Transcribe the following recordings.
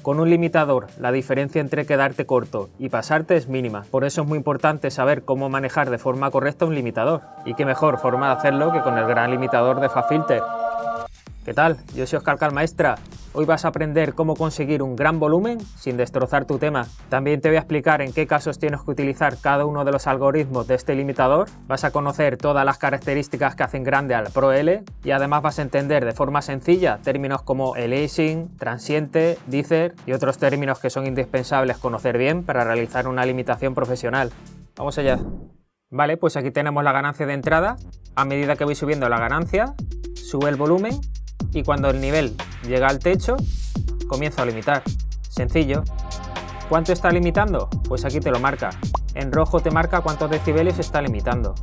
Con un limitador, la diferencia entre quedarte corto y pasarte es mínima, por eso es muy importante saber cómo manejar de forma correcta un limitador. Y qué mejor forma de hacerlo que con el gran limitador de FabFilter. ¿Qué tal? Yo soy Óscar Calmaestra. Hoy vas a aprender cómo conseguir un gran volumen sin destrozar tu tema. También te voy a explicar en qué casos tienes que utilizar cada uno de los algoritmos de este limitador. Vas a conocer todas las características que hacen grande al Pro L y además vas a entender de forma sencilla términos como aliasing, transiente, deezer y otros términos que son indispensables conocer bien para realizar una limitación profesional. Vamos allá. Vale, pues aquí tenemos la ganancia de entrada. A medida que voy subiendo la ganancia, sube el volumen. Y cuando el nivel llega al techo, comienzo a limitar. Sencillo. ¿Cuánto está limitando? Pues aquí te lo marca. En rojo te marca cuántos decibelios está limitando.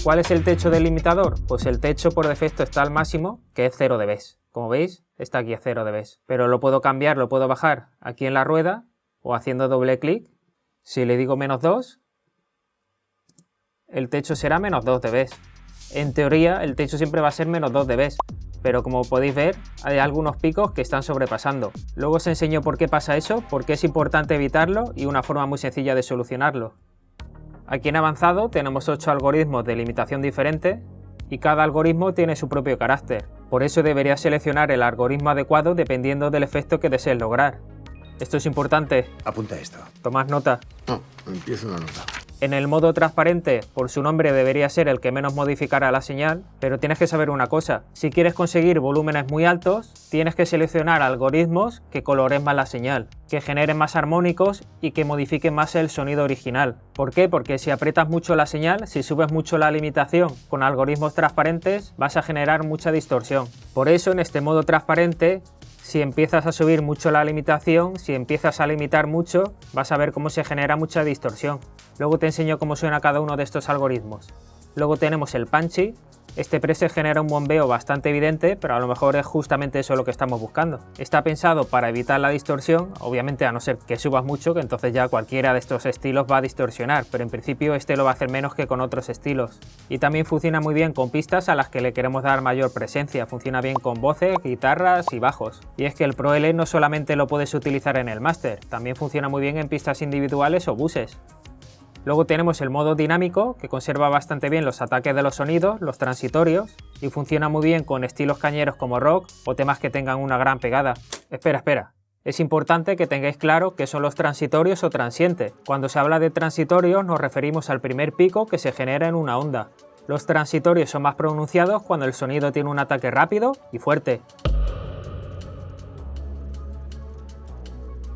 ¿Cuál es el techo del limitador? Pues el techo por defecto está al máximo, que es 0 dB. Como veis, está aquí a 0 dB. Pero lo puedo cambiar, lo puedo bajar aquí en la rueda o haciendo doble clic. Si le digo menos 2, el techo será menos 2 dB. En teoría, el techo siempre va a ser menos 2 dB. Pero como podéis ver, hay algunos picos que están sobrepasando. Luego os enseño por qué pasa eso, por qué es importante evitarlo y una forma muy sencilla de solucionarlo. Aquí en avanzado tenemos 8 algoritmos de limitación diferentes y cada algoritmo tiene su propio carácter. Por eso deberías seleccionar el algoritmo adecuado dependiendo del efecto que desees lograr. Esto es importante. Apunta esto. Tomad nota. Empiezo una nota. En el modo transparente, por su nombre debería ser el que menos modificará la señal, pero tienes que saber una cosa, si quieres conseguir volúmenes muy altos, tienes que seleccionar algoritmos que coloren más la señal, que generen más armónicos y que modifiquen más el sonido original. ¿Por qué? Porque si aprietas mucho la señal, si subes mucho la limitación con algoritmos transparentes, vas a generar mucha distorsión. Por eso en este modo transparente, si empiezas a subir mucho la limitación, si empiezas a limitar mucho, vas a ver cómo se genera mucha distorsión. Luego te enseño cómo suena cada uno de estos algoritmos. Luego tenemos el punchy. Este preset genera un bombeo bastante evidente, pero a lo mejor es justamente eso lo que estamos buscando. Está pensado para evitar la distorsión, obviamente a no ser que subas mucho, que entonces ya cualquiera de estos estilos va a distorsionar, pero en principio este lo va a hacer menos que con otros estilos. Y también funciona muy bien con pistas a las que le queremos dar mayor presencia, funciona bien con voces, guitarras y bajos. Y es que el Pro L no solamente lo puedes utilizar en el máster, también funciona muy bien en pistas individuales o buses. Luego tenemos el modo dinámico, que conserva bastante bien los ataques de los sonidos, los transitorios, y funciona muy bien con estilos cañeros como rock o temas que tengan una gran pegada. Espera. Es importante que tengáis claro qué son los transitorios o transientes. Cuando se habla de transitorios nos referimos al primer pico que se genera en una onda. Los transitorios son más pronunciados cuando el sonido tiene un ataque rápido y fuerte.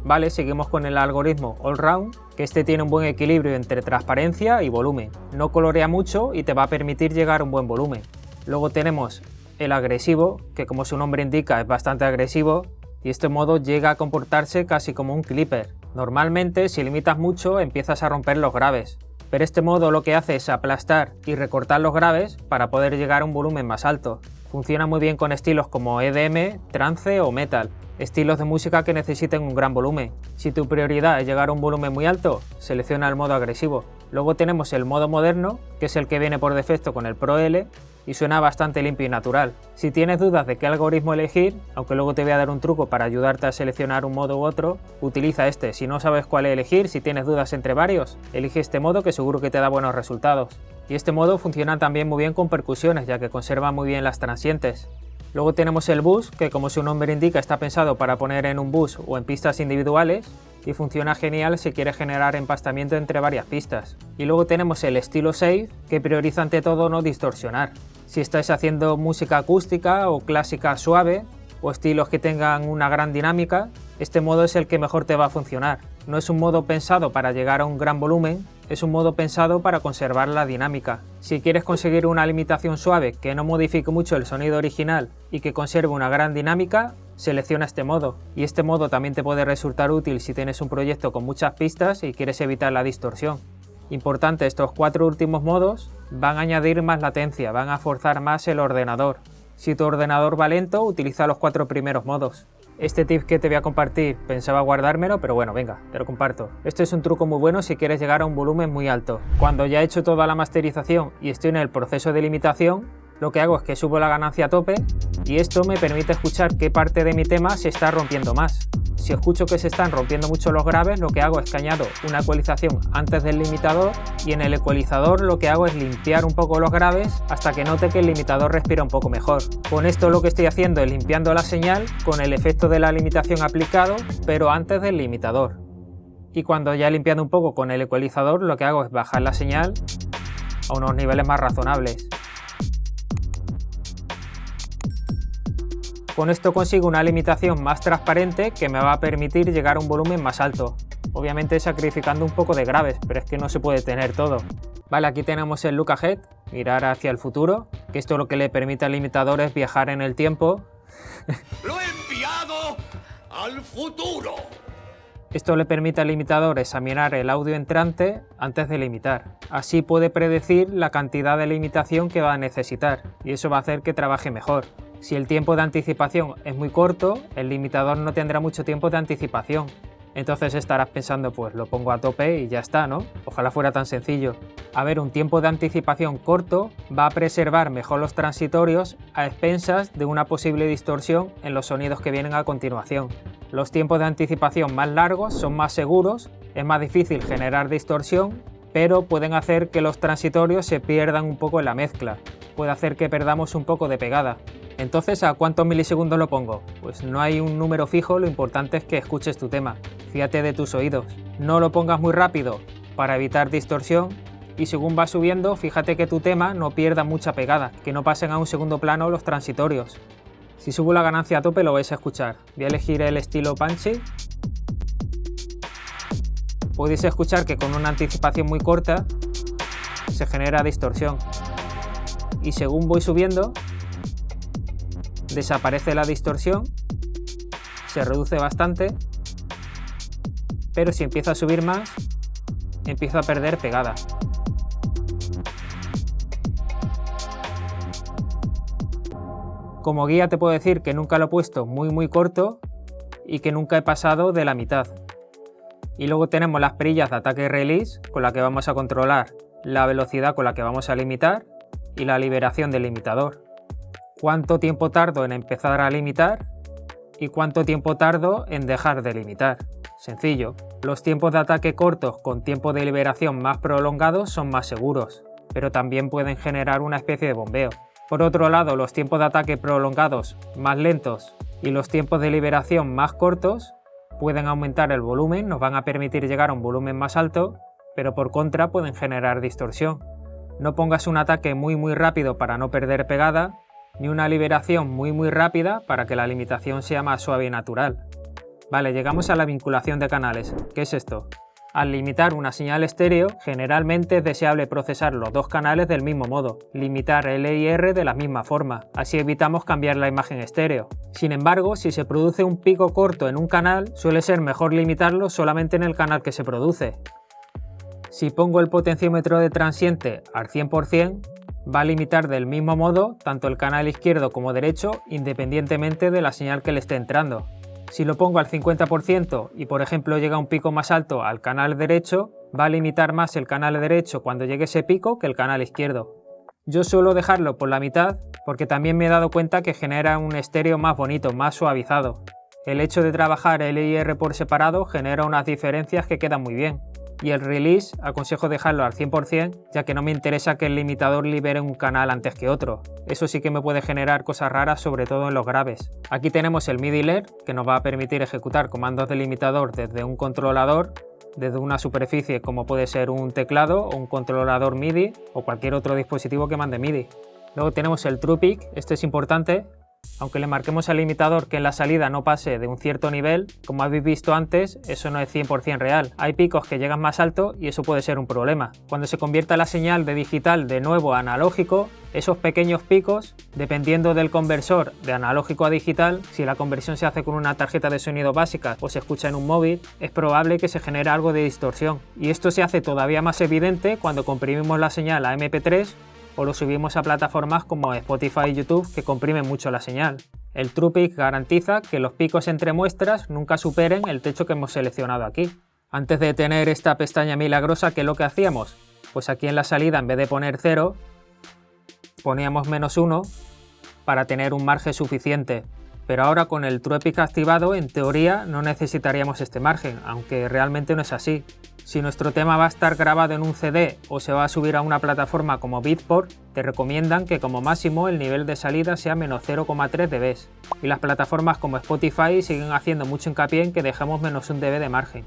Vale, seguimos con el algoritmo All Round, que este tiene un buen equilibrio entre transparencia y volumen. No colorea mucho y te va a permitir llegar a un buen volumen. Luego tenemos el agresivo, que como su nombre indica es bastante agresivo, y este modo llega a comportarse casi como un clipper. Normalmente, si limitas mucho, empiezas a romper los graves, pero este modo lo que hace es aplastar y recortar los graves para poder llegar a un volumen más alto. Funciona muy bien con estilos como EDM, trance o metal, estilos de música que necesiten un gran volumen. Si tu prioridad es llegar a un volumen muy alto, selecciona el modo agresivo. Luego tenemos el modo moderno, que es el que viene por defecto con el Pro L y suena bastante limpio y natural. Si tienes dudas de qué algoritmo elegir, aunque luego te voy a dar un truco para ayudarte a seleccionar un modo u otro, utiliza este. Si no sabes cuál elegir, si tienes dudas entre varios, elige este modo que seguro que te da buenos resultados. Y este modo funciona también muy bien con percusiones, ya que conserva muy bien las transientes. Luego tenemos el bus, que como su nombre indica está pensado para poner en un bus o en pistas individuales y funciona genial si quieres generar empastamiento entre varias pistas. Y luego tenemos el estilo Save, que prioriza ante todo no distorsionar. Si estáis haciendo música acústica o clásica suave o estilos que tengan una gran dinámica, este modo es el que mejor te va a funcionar. No es un modo pensado para llegar a un gran volumen, es un modo pensado para conservar la dinámica. Si quieres conseguir una limitación suave que no modifique mucho el sonido original y que conserve una gran dinámica, selecciona este modo. Y este modo también te puede resultar útil si tienes un proyecto con muchas pistas y quieres evitar la distorsión. Importante, estos 4 últimos modos van a añadir más latencia, van a forzar más el ordenador. Si tu ordenador va lento, utiliza los 4 primeros modos. Este tip que te voy a compartir pensaba guardármelo, pero bueno, venga, te lo comparto. Este es un truco muy bueno si quieres llegar a un volumen muy alto. Cuando ya he hecho toda la masterización y estoy en el proceso de limitación, lo que hago es que subo la ganancia a tope y esto me permite escuchar qué parte de mi tema se está rompiendo más. Si escucho que se están rompiendo mucho los graves, lo que hago es que añado una ecualización antes del limitador, y en el ecualizador lo que hago es limpiar un poco los graves hasta que note que el limitador respira un poco mejor. Con esto lo que estoy haciendo es limpiando la señal con el efecto de la limitación aplicado, pero antes del limitador. Y cuando ya he limpiado un poco con el ecualizador, lo que hago es bajar la señal a unos niveles más razonables. Con esto consigo una limitación más transparente que me va a permitir llegar a un volumen más alto, obviamente sacrificando un poco de graves, pero es que no se puede tener todo. Vale, aquí tenemos el look ahead, mirar hacia el futuro, que esto lo que le permite al limitador es viajar en el tiempo. ¡Lo he enviado al futuro! Esto le permite al limitador examinar el audio entrante antes de limitar. Así puede predecir la cantidad de limitación que va a necesitar, y eso va a hacer que trabaje mejor. Si el tiempo de anticipación es muy corto, el limitador no tendrá mucho tiempo de anticipación. Entonces estarás pensando, pues lo pongo a tope y ya está, ¿no? Ojalá fuera tan sencillo. A ver, un tiempo de anticipación corto va a preservar mejor los transitorios a expensas de una posible distorsión en los sonidos que vienen a continuación. Los tiempos de anticipación más largos son más seguros, es más difícil generar distorsión, pero pueden hacer que los transitorios se pierdan un poco en la mezcla. Puede hacer que perdamos un poco de pegada. Entonces, ¿a cuántos milisegundos lo pongo? Pues no hay un número fijo, lo importante es que escuches tu tema. Fíjate de tus oídos. No lo pongas muy rápido para evitar distorsión, y según va subiendo, fíjate que tu tema no pierda mucha pegada, que no pasen a un segundo plano los transitorios. Si subo la ganancia a tope lo vais a escuchar. Voy a elegir el estilo punchy. Podéis escuchar que con una anticipación muy corta se genera distorsión. Y según voy subiendo, desaparece la distorsión, se reduce bastante, pero si empiezo a subir más, empiezo a perder pegada. Como guía te puedo decir que nunca lo he puesto muy corto y que nunca he pasado de la mitad. Y luego tenemos las perillas de ataque y release, con la que vamos a controlar la velocidad con la que vamos a limitar y la liberación del limitador. Cuánto tiempo tardo en empezar a limitar y cuánto tiempo tardo en dejar de limitar. Sencillo, los tiempos de ataque cortos con tiempo de liberación más prolongados son más seguros, pero también pueden generar una especie de bombeo. Por otro lado, los tiempos de ataque prolongados más lentos y los tiempos de liberación más cortos pueden aumentar el volumen, nos van a permitir llegar a un volumen más alto, pero por contra pueden generar distorsión. No pongas un ataque muy rápido para no perder pegada, ni una liberación muy rápida para que la limitación sea más suave y natural. Vale, llegamos a la vinculación de canales. ¿Qué es esto? Al limitar una señal estéreo, generalmente es deseable procesar los dos canales del mismo modo, limitar L y R de la misma forma, así evitamos cambiar la imagen estéreo. Sin embargo, si se produce un pico corto en un canal, suele ser mejor limitarlo solamente en el canal que se produce. Si pongo el potenciómetro de transiente al 100%, va a limitar del mismo modo tanto el canal izquierdo como derecho, independientemente de la señal que le esté entrando. Si lo pongo al 50% y por ejemplo llega un pico más alto al canal derecho, va a limitar más el canal derecho cuando llegue ese pico que el canal izquierdo. Yo suelo dejarlo por la mitad porque también me he dado cuenta que genera un estéreo más bonito, más suavizado. El hecho de trabajar L y R por separado genera unas diferencias que quedan muy bien. Y el release aconsejo dejarlo al 100%, ya que no me interesa que el limitador libere un canal antes que otro. Eso sí que me puede generar cosas raras, sobre todo en los graves. Aquí tenemos el MIDI LED, que nos va a permitir ejecutar comandos de limitador desde un controlador, desde una superficie como puede ser un teclado o un controlador MIDI o cualquier otro dispositivo que mande MIDI. Luego tenemos el True Peak, este es importante. Aunque le marquemos al limitador que en la salida no pase de un cierto nivel, como habéis visto antes, eso no es 100% real. Hay picos que llegan más alto y eso puede ser un problema. Cuando se convierta la señal de digital de nuevo a analógico, esos pequeños picos, dependiendo del conversor de analógico a digital, si la conversión se hace con una tarjeta de sonido básica o se escucha en un móvil, es probable que se genere algo de distorsión. Y esto se hace todavía más evidente cuando comprimimos la señal a MP3 o lo subimos a plataformas como Spotify y YouTube que comprimen mucho la señal. El True Peak garantiza que los picos entre muestras nunca superen el techo que hemos seleccionado aquí. Antes de tener esta pestaña milagrosa, ¿qué es lo que hacíamos? Pues aquí en la salida, en vez de poner 0, poníamos -1 para tener un margen suficiente. pero ahora con el TruePic activado, en teoría no necesitaríamos este margen, aunque realmente no es así. Si nuestro tema va a estar grabado en un CD o se va a subir a una plataforma como Beatport, te recomiendan que como máximo el nivel de salida sea menos 0,3 dB. Y las plataformas como Spotify siguen haciendo mucho hincapié en que dejemos menos 1 dB de margen.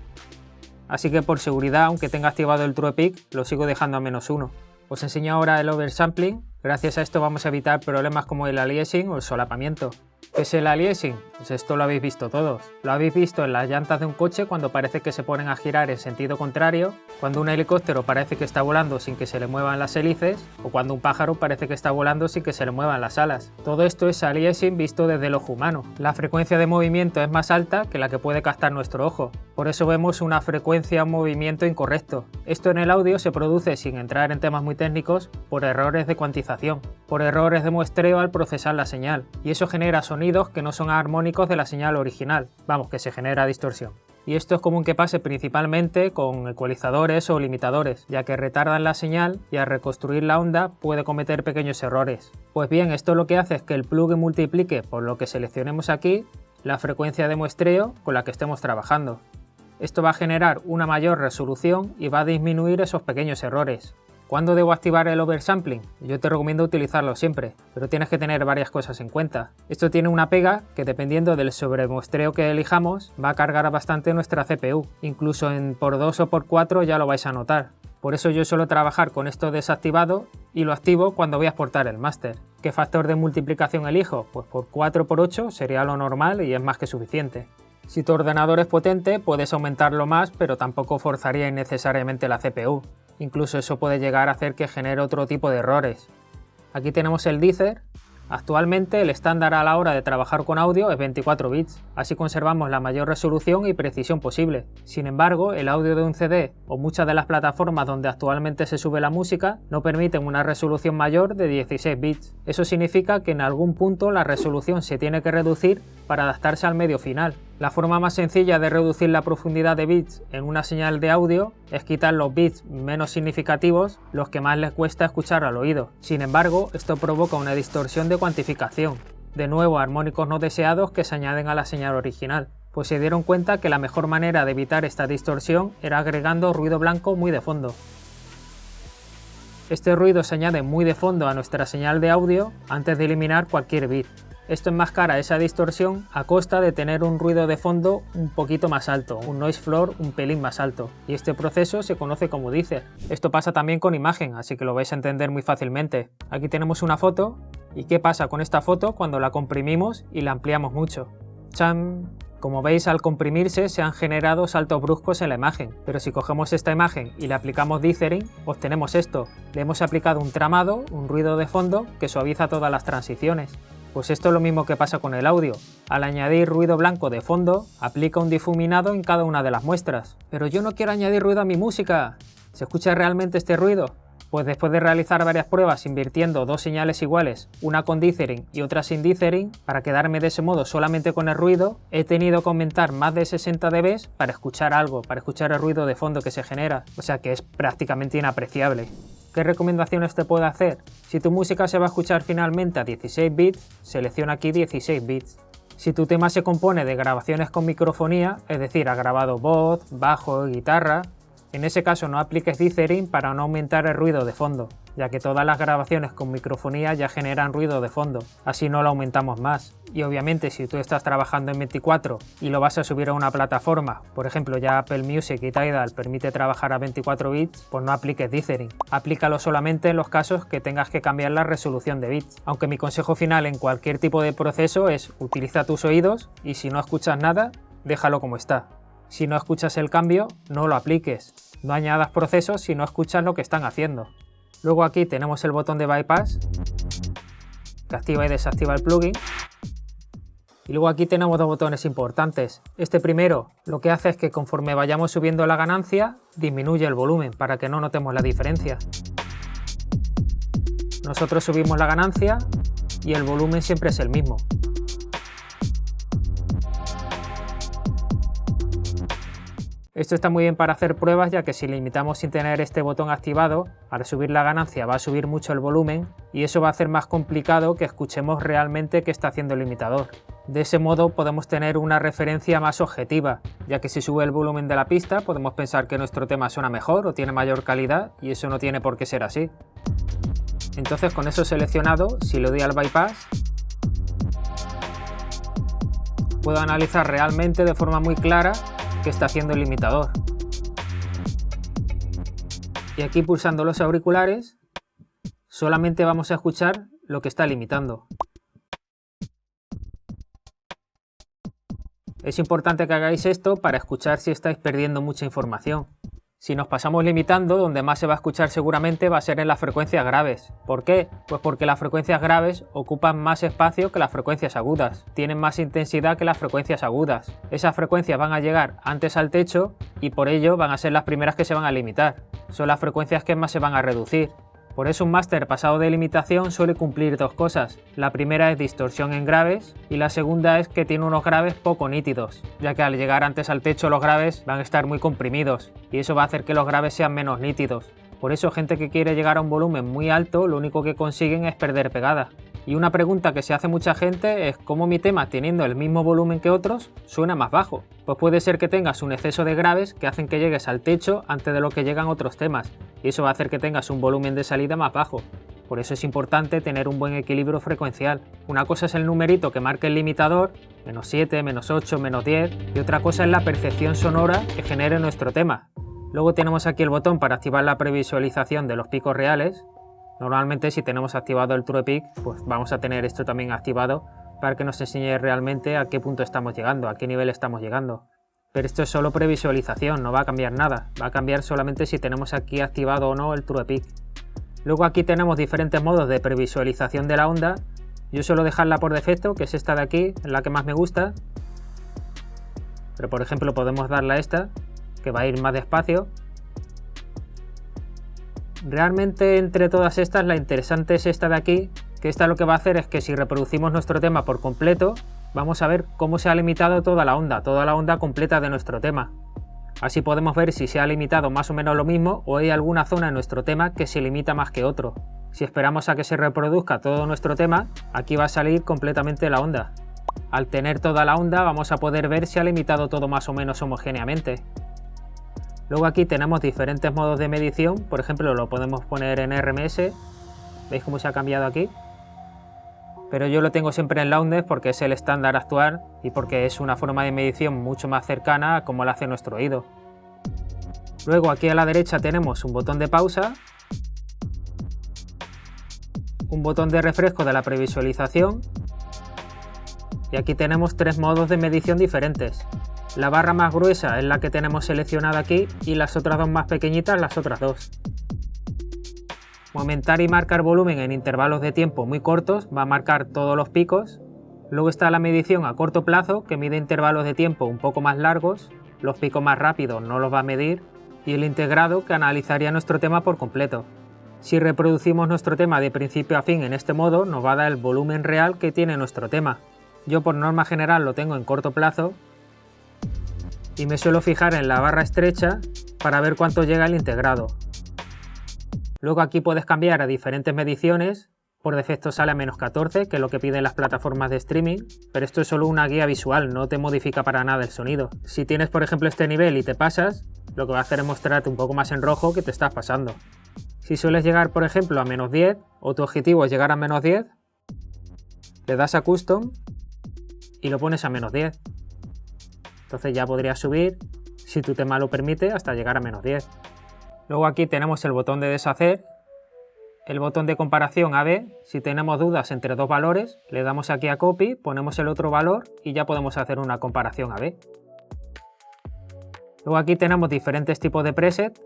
Así que por seguridad, aunque tenga activado el TruePic, lo sigo dejando a menos 1. Os enseño ahora el oversampling. Gracias a esto vamos a evitar problemas como el aliasing o el solapamiento. ¿Qué es el aliasing? Pues esto lo habéis visto todos. Lo habéis visto en las llantas de un coche cuando parece que se ponen a girar en sentido contrario, cuando un helicóptero parece que está volando sin que se le muevan las hélices, o cuando un pájaro parece que está volando sin que se le muevan las alas. Todo esto es aliasing visto desde el ojo humano. La frecuencia de movimiento es más alta que la que puede captar nuestro ojo. Por eso vemos una frecuencia o movimiento incorrecto. Esto en el audio se produce, sin entrar en temas muy técnicos, por errores de cuantización, por errores de muestreo al procesar la señal, y eso genera sonidos que no son armónicos de la señal original, vamos, que se genera distorsión. Y esto es común que pase principalmente con ecualizadores o limitadores, ya que retardan la señal y al reconstruir la onda puede cometer pequeños errores. Pues bien, esto lo que hace es que el plugin multiplique por lo que seleccionemos aquí la frecuencia de muestreo con la que estemos trabajando. Esto va a generar una mayor resolución y va a disminuir esos pequeños errores. ¿Cuándo debo activar el oversampling? Yo te recomiendo utilizarlo siempre, pero tienes que tener varias cosas en cuenta. Esto tiene una pega que dependiendo del sobremuestreo que elijamos va a cargar bastante nuestra CPU, incluso en por 2 o por 4 ya lo vais a notar. Por eso yo suelo trabajar con esto desactivado y lo activo cuando voy a exportar el máster. ¿Qué factor de multiplicación elijo? Pues por 4 por 8 sería lo normal y es más que suficiente. Si tu ordenador es potente puedes aumentarlo más, pero tampoco forzaría innecesariamente la CPU. Incluso eso puede llegar a hacer que genere otro tipo de errores. Aquí tenemos el Deezer. Actualmente el estándar a la hora de trabajar con audio es 24 bits, así conservamos la mayor resolución y precisión posible. Sin embargo, el audio de un CD o muchas de las plataformas donde actualmente se sube la música no permiten una resolución mayor de 16 bits. Eso significa que en algún punto la resolución se tiene que reducir para adaptarse al medio final. La forma más sencilla de reducir la profundidad de bits en una señal de audio es quitar los bits menos significativos, los que más les cuesta escuchar al oído. Sin embargo, esto provoca una distorsión de cuantificación. De nuevo, armónicos no deseados que se añaden a la señal original, pues se dieron cuenta que la mejor manera de evitar esta distorsión era agregando ruido blanco muy de fondo. Este ruido se añade muy de fondo a nuestra señal de audio antes de eliminar cualquier bit. Esto enmascara esa distorsión a costa de tener un ruido de fondo un poquito más alto, un noise floor un pelín más alto, y este proceso se conoce como Deezer. Esto pasa también con imagen, así que lo vais a entender muy fácilmente. Aquí tenemos una foto, y ¿qué pasa con esta foto cuando la comprimimos y la ampliamos mucho? ¡Chan! Como veis, al comprimirse se han generado saltos bruscos en la imagen, pero si cogemos esta imagen y le aplicamos Deezering, obtenemos esto. Le hemos aplicado un tramado, un ruido de fondo, que suaviza todas las transiciones. Pues esto es lo mismo que pasa con el audio. Al añadir ruido blanco de fondo, aplica un difuminado en cada una de las muestras. Pero yo no quiero añadir ruido a mi música. ¿Se escucha realmente este ruido? Pues después de realizar varias pruebas invirtiendo dos señales iguales, una con Deezering y otra sin Deezering, para quedarme de ese modo solamente con el ruido, he tenido que aumentar más de 60 dB para escuchar algo, para escuchar el ruido de fondo que se genera, o sea que es prácticamente inapreciable. ¿Qué recomendaciones te puedo hacer? Si tu música se va a escuchar finalmente a 16 bits, selecciona aquí 16 bits. Si tu tema se compone de grabaciones con microfonía, es decir, ha grabado voz, bajo y guitarra, en ese caso no apliques Deezering para no aumentar el ruido de fondo, ya que todas las grabaciones con microfonía ya generan ruido de fondo, así no lo aumentamos más. Y obviamente si tú estás trabajando en 24 y lo vas a subir a una plataforma, por ejemplo ya Apple Music y Tidal permite trabajar a 24 bits, pues no apliques Deezering. Aplícalo solamente en los casos que tengas que cambiar la resolución de bits. Aunque mi consejo final en cualquier tipo de proceso es utiliza tus oídos y si no escuchas nada, déjalo como está. Si no escuchas el cambio, no lo apliques. No añadas procesos si no escuchas lo que están haciendo. Luego aquí tenemos el botón de bypass, que activa y desactiva el plugin. Y luego aquí tenemos dos botones importantes. Este primero lo que hace es que conforme vayamos subiendo la ganancia, disminuye el volumen para que no notemos la diferencia. Nosotros subimos la ganancia y el volumen siempre es el mismo. Esto está muy bien para hacer pruebas, ya que si limitamos sin tener este botón activado, al subir la ganancia va a subir mucho el volumen y eso va a hacer más complicado que escuchemos realmente qué está haciendo el limitador. De ese modo podemos tener una referencia más objetiva, ya que si sube el volumen de la pista podemos pensar que nuestro tema suena mejor o tiene mayor calidad y eso no tiene por qué ser así. Entonces, con eso seleccionado, si le doy al bypass, puedo analizar realmente de forma muy clara qué está haciendo el limitador. Y aquí, pulsando los auriculares, solamente vamos a escuchar lo que está limitando. Es importante que hagáis esto para escuchar si estáis perdiendo mucha información. Si nos pasamos limitando, donde más se va a escuchar seguramente va a ser en las frecuencias graves. ¿Por qué? Pues porque las frecuencias graves ocupan más espacio que las frecuencias agudas, tienen más intensidad que las frecuencias agudas. Esas frecuencias van a llegar antes al techo y por ello van a ser las primeras que se van a limitar. Son las frecuencias que más se van a reducir. Por eso un máster pasado de limitación suele cumplir dos cosas. La primera es distorsión en graves y la segunda es que tiene unos graves poco nítidos, ya que al llegar antes al techo los graves van a estar muy comprimidos y eso va a hacer que los graves sean menos nítidos. Por eso gente que quiere llegar a un volumen muy alto lo único que consiguen es perder pegada. Y una pregunta que se hace mucha gente es cómo mi tema, teniendo el mismo volumen que otros, suena más bajo. Pues puede ser que tengas un exceso de graves que hacen que llegues al techo antes de lo que llegan otros temas, y eso va a hacer que tengas un volumen de salida más bajo. Por eso es importante tener un buen equilibrio frecuencial. Una cosa es el numerito que marque el limitador, -7, -8, -10, y otra cosa es la percepción sonora que genere nuestro tema. Luego tenemos aquí el botón para activar la previsualización de los picos reales. Normalmente si tenemos activado el True Peak, pues vamos a tener esto también activado para que nos enseñe realmente a qué punto estamos llegando, a qué nivel estamos llegando. Pero esto es solo previsualización, no va a cambiar nada, va a cambiar solamente si tenemos aquí activado o no el True Peak. Luego aquí tenemos diferentes modos de previsualización de la onda. Yo suelo dejarla por defecto, que es esta de aquí, es la que más me gusta. Pero por ejemplo podemos darle a esta, que va a ir más despacio. Realmente entre todas estas la interesante es esta de aquí, que esta lo que va a hacer es que si reproducimos nuestro tema por completo, vamos a ver cómo se ha limitado toda la onda completa de nuestro tema. Así podemos ver si se ha limitado más o menos lo mismo o hay alguna zona en nuestro tema que se limita más que otro. Si esperamos a que se reproduzca todo nuestro tema, aquí va a salir completamente la onda. Al tener toda la onda vamos a poder ver si ha limitado todo más o menos homogéneamente. Luego aquí tenemos diferentes modos de medición, por ejemplo lo podemos poner en RMS, ¿veis cómo se ha cambiado aquí? Pero yo lo tengo siempre en Loudness porque es el estándar actual y porque es una forma de medición mucho más cercana a como lo hace nuestro oído. Luego aquí a la derecha tenemos un botón de pausa, un botón de refresco de la previsualización y aquí tenemos tres modos de medición diferentes. La barra más gruesa es la que tenemos seleccionada aquí y las otras dos más pequeñitas las otras dos. Aumentar y marcar volumen en intervalos de tiempo muy cortos va a marcar todos los picos. Luego está la medición a corto plazo que mide intervalos de tiempo un poco más largos, los picos más rápidos no los va a medir y el integrado que analizaría nuestro tema por completo. Si reproducimos nuestro tema de principio a fin en este modo nos va a dar el volumen real que tiene nuestro tema. Yo por norma general lo tengo en corto plazo y me suelo fijar en la barra estrecha para ver cuánto llega el integrado. Luego aquí puedes cambiar a diferentes mediciones, por defecto sale a -14, que es lo que piden las plataformas de streaming, pero esto es solo una guía visual, no te modifica para nada el sonido. Si tienes por ejemplo este nivel y te pasas, lo que va a hacer es mostrarte un poco más en rojo que te estás pasando. Si sueles llegar por ejemplo a -10 o tu objetivo es llegar a -10, le das a Custom y lo pones a -10. Entonces ya podrías subir, si tu tema lo permite, hasta llegar a -10. Luego aquí tenemos el botón de deshacer, el botón de comparación AB. Si tenemos dudas entre dos valores, le damos aquí a Copy, ponemos el otro valor y ya podemos hacer una comparación AB. Luego aquí tenemos diferentes tipos de preset.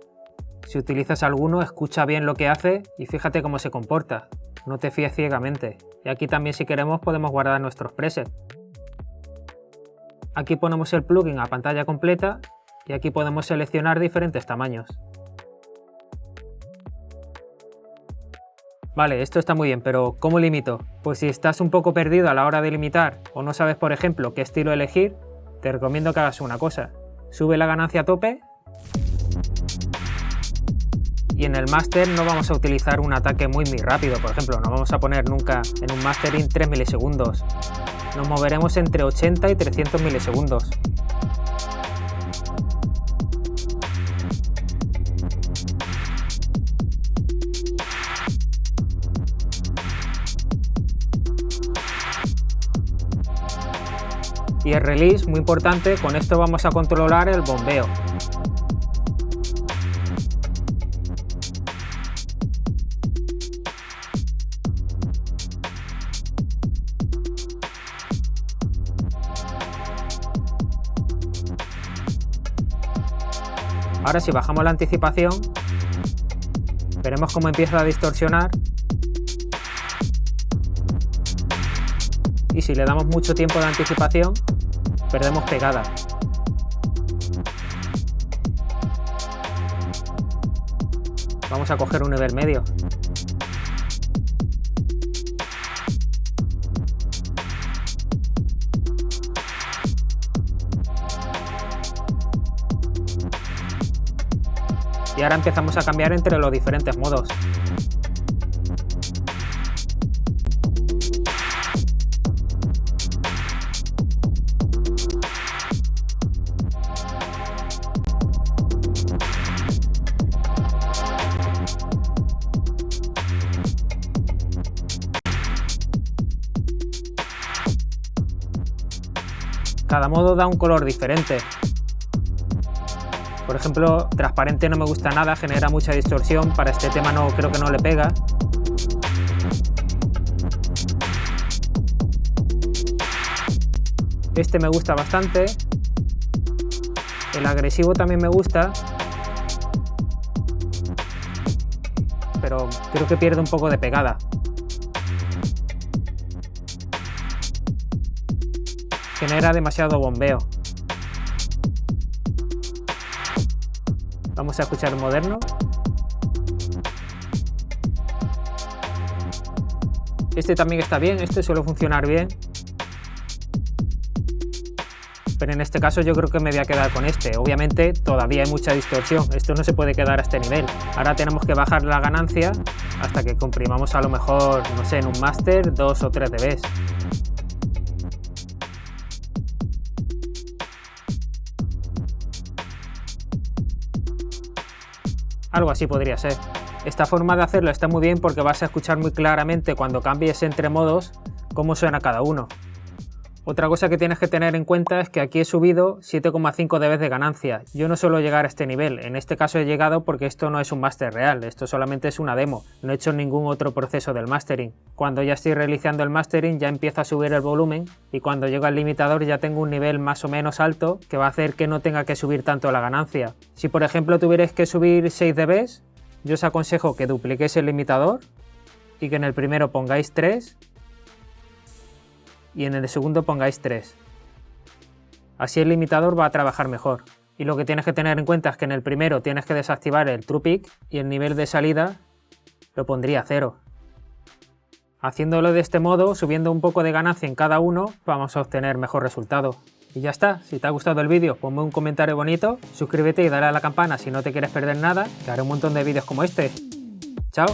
Si utilizas alguno, escucha bien lo que hace y fíjate cómo se comporta. No te fíes ciegamente. Y aquí también si queremos podemos guardar nuestros presets. Aquí ponemos el plugin a pantalla completa y aquí podemos seleccionar diferentes tamaños. Vale, esto está muy bien, pero ¿cómo limito? Pues si estás un poco perdido a la hora de limitar o no sabes, por ejemplo, qué estilo elegir, te recomiendo que hagas una cosa. Sube la ganancia a tope Y en el máster no vamos a utilizar un ataque muy rápido, por ejemplo, no vamos a poner nunca en un mastering 3 milisegundos. Nos moveremos entre 80 y 300 milisegundos. Y el release, muy importante, con esto vamos a controlar el bombeo. Ahora si bajamos la anticipación, veremos cómo empieza a distorsionar. Y si le damos mucho tiempo de anticipación, perdemos pegada. Vamos a coger un nivel medio. Y ahora empezamos a cambiar entre los diferentes modos. Cada modo da un color diferente. Por ejemplo, transparente no me gusta nada, genera mucha distorsión, para este tema no, creo que no le pega. Este me gusta bastante. El agresivo también me gusta. Pero creo que pierde un poco de pegada. Genera demasiado bombeo. Vamos a escuchar el moderno. Este también está bien, este suele funcionar bien. Pero en este caso yo creo que me voy a quedar con este. Obviamente todavía hay mucha distorsión, esto no se puede quedar a este nivel. Ahora tenemos que bajar la ganancia hasta que comprimamos a lo mejor, no sé, en un máster 2 o 3 dB. Algo así podría ser. Esta forma de hacerlo está muy bien porque vas a escuchar muy claramente cuando cambies entre modos cómo suena cada uno. Otra cosa que tienes que tener en cuenta es que aquí he subido 7,5 dB de ganancia. Yo no suelo llegar a este nivel, en este caso he llegado porque esto no es un máster real, esto solamente es una demo, no he hecho ningún otro proceso del mastering. Cuando ya estoy realizando el mastering ya empiezo a subir el volumen y cuando llego al limitador ya tengo un nivel más o menos alto que va a hacer que no tenga que subir tanto la ganancia. Si por ejemplo tuvierais que subir 6 dB, yo os aconsejo que dupliquéis el limitador y que en el primero pongáis 3 y en el segundo pongáis 3. Así el limitador va a trabajar mejor. Y lo que tienes que tener en cuenta es que en el primero tienes que desactivar el True Peak y el nivel de salida lo pondría a 0. Haciéndolo de este modo, subiendo un poco de ganancia en cada uno, vamos a obtener mejor resultado. Y ya está, si te ha gustado el vídeo, ponme un comentario bonito, suscríbete y dale a la campana si no te quieres perder nada, que haré un montón de vídeos como este. ¡Chao!